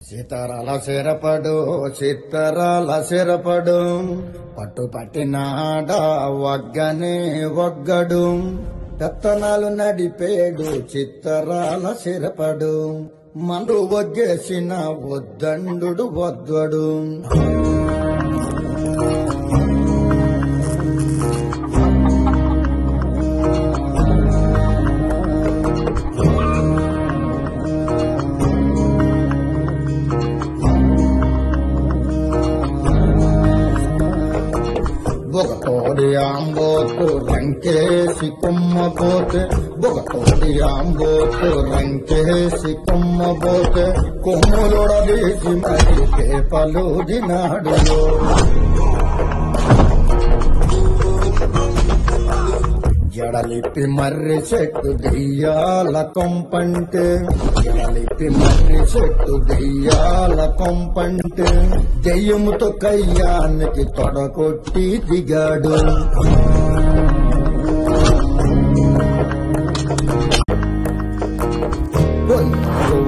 సీతారాల సిరపడు చిత్తరాల సిరపడు పట్టు పట్టినాడ వగ్గనే వగ్గడు పెత్తనాలు నడిపేడు చిత్తరాల సిరపడు మండు వగ్గేసిన వద్దండు వద్దడు బొగతోడి ఆంబోతు రంకేసి కొమ్మబోతే బొగతోడి ఆంబోతు రంకేసి కొమ్మబోతే కొమ్ములొడదీసి మరి పేపలుదినాడు జడలిప్పి మర్రి చెట్టు దెయ్యాల కొంపంటే జడలిప్పి మర్రి చెట్టు దెయ్యాల కొంపంటే దెయ్యముతో కయ్యానికి తొడకొట్టి దిగాడు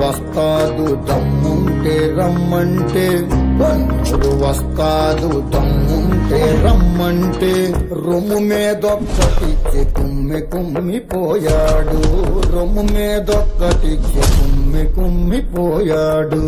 వస్తాదు దమ్ముంటే రమ్మంటే వస్తాదు దమ్ముంటే రమ్మంటే రొమ్ము మీదొక్కటిచ్చి కుమ్మిపోయాడు రొమ్ము మీదొక్కటిచ్చి కుమ్మిపోయాడు